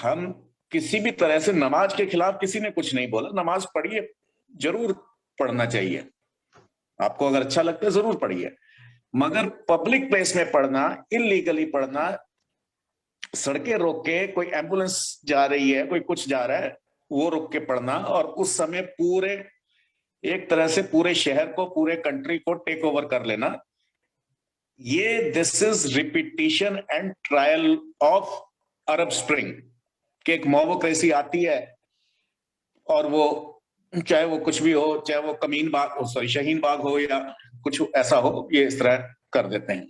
हम किसी भी तरह से नमाज के खिलाफ किसी ने कुछ नहीं बोला, नमाज पढ़िए, जरूर पढ़ना चाहिए, आपको अगर अच्छा लगता है जरूर पढ़िए, मगर पब्लिक प्लेस में पढ़ना, इलीगली पढ़ना, सड़कें रोक के, कोई एम्बुलेंस जा रही है, कोई कुछ जा रहा है, वो रोक के पढ़ना, और उस समय पूरे एक तरह से पूरे शहर को, पूरे कंट्री को टेक ओवर कर लेना, ये this is repetition and trial of Arab spring, कि एक मोबोक्रेसी आती है और वो चाहे वो कुछ भी हो, चाहे वो कमीन बाग, सॉरी शहीन बाग हो या कुछ ऐसा हो, ये इस तरह कर देते हैं।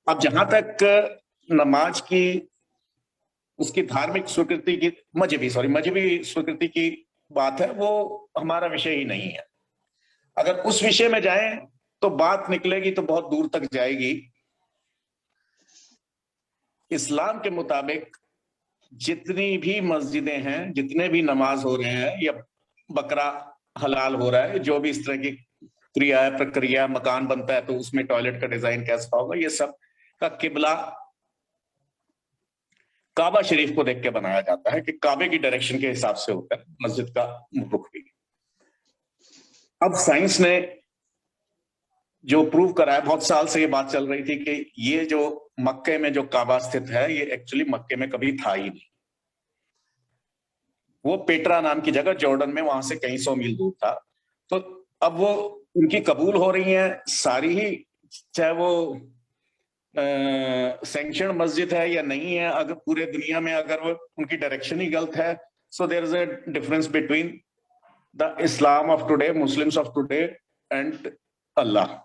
अब जहां तक नमाज की, उसकी धार्मिक स्वीकृति की, मजहबी स्वीकृति की बात है, वो हमारा विषय ही नहीं है। अगर उस विषय में जाएं तो बात निकलेगी तो बहुत दूर तक जाएगी। इस्लाम के मुताबिक जितनी भी मस्जिदें हैं, जितने भी नमाज हो रहे हैं, या बकरा हलाल हो रहा है, जो भी इस तरह की क्रिया है, प्रक्रिया, मकान बनता है तो उसमें टॉयलेट का डिजाइन कैसा होगा, ये सब का किबला काबा शरीफ को देख के बनाया जाता है, कि काबे की डायरेक्शन के हिसाब से होता है मस्जिद का रुख भी। अब साइंस ने जो प्रूव करा है, बहुत साल से ये बात चल रही थी कि ये जो मक्के में जो काबा स्थित है, ये एक्चुअली मक्के में कभी था ही नहीं, वो पेट्रा नाम की जगह जॉर्डन में, वहां से कई 100 मील दूर था। तो अब वो उनकी कबूल हो रही हैं सारी ही, चाहे वो सैंक्शन मस्जिद है या नहीं है, अगर पूरे दुनिया में अगर वो उनकी डायरेक्शन ही गलत है, so there is a difference between the Islam of today, Muslims of today and Allah,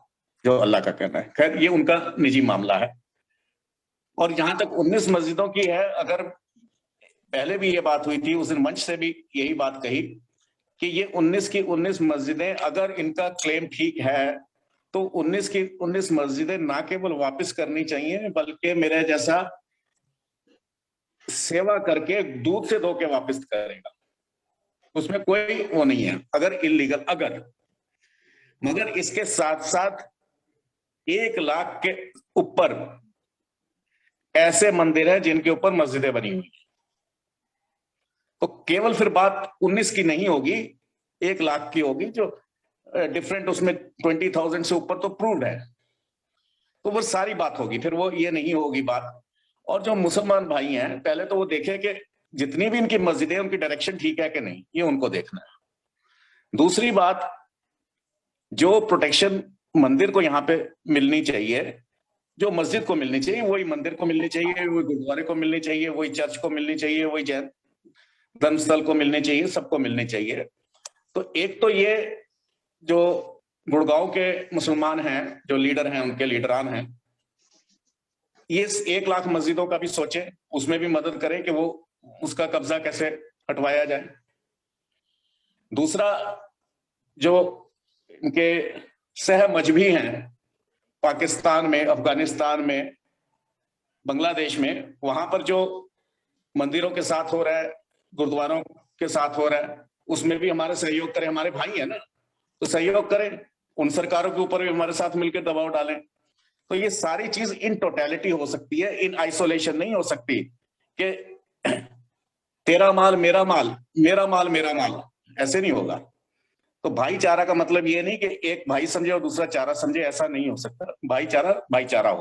जो अल्लाह का कहना है। खैर ये उनका निजी मामला है। और जहां तक 19 मस्जिदों की है, अगर पहले भी ये बात हुई थी, उस दिन मंच से भी यही बात कही कि ये 19 की 19 मस्जिदें, अगर इनका क्लेम ठीक है तो 19 की 19 मस्जिदें ना केवल वापस करनी चाहिए, बल्कि मेरे जैसा सेवा करके दूध से धो के वापस करेगा, उसमें कोई वो नहीं है अगर इलीगल। अगर मगर इसके साथ साथ 1 लाख के ऊपर ऐसे मंदिर हैं जिनके ऊपर मस्जिदें बनी हुई हैं, तो केवल फिर बात 19 की नहीं होगी, 1 लाख की होगी, जो डिफरेंट उसमें 20,000 से ऊपर तो प्रूव्ड है, तो वो सारी बात होगी, फिर वो ये नहीं होगी बात। और जो मुसलमान भाई हैं, पहले तो वो देखें कि जितनी भी इनकी मस्जिदें, उनकी डायरेक्शन ठीक है कि नहीं, ये उनको देखना है। दूसरी बात, जो प्रोटेक्शन मंदिर को यहाँ पे मिलनी चाहिए, जो मस्जिद को मिलनी चाहिए, वही मंदिर को मिलनी चाहिए, वही गुरुद्वारे को मिलनी चाहिए, वही चर्च को मिलनी चाहिए, वही जैन धर्मस्थल को मिलनी चाहिए, सबको मिलनी चाहिए। तो एक तो ये जो गुड़गांव के मुसलमान हैं, जो लीडर हैं, उनके लीडरान हैं, ये 1 लाख मस्जिदों का भी सोचें, उसमें भी मदद करें कि वो उसका कब्जा कैसे हटवाया जाए। दूसरा, जो इनके सह मजहबी हैं पाकिस्तान में, अफगानिस्तान में, बांग्लादेश में, वहां पर जो मंदिरों के साथ हो रहा है, गुरुद्वारों के साथ हो रहा है, उसमें भी हमारा सहयोग करें, हमारे भाई है ना, तो सहयोग करें, उन सरकारों के ऊपर भी हमारे साथ मिलकर दबाव डालें। तो ये सारी चीज इन टोटलिटी हो सकती है, इन आइसोलेशन नहीं हो सकती कि तेरा माल मेरा माल, मेरा माल मेरा माल, ऐसे नहीं होगा। तो भाईचारा का मतलब ये नहीं कि एक भाई समझे और दूसरा चारा समझे, ऐसा नहीं हो सकता। भाईचारा भाईचारा हो।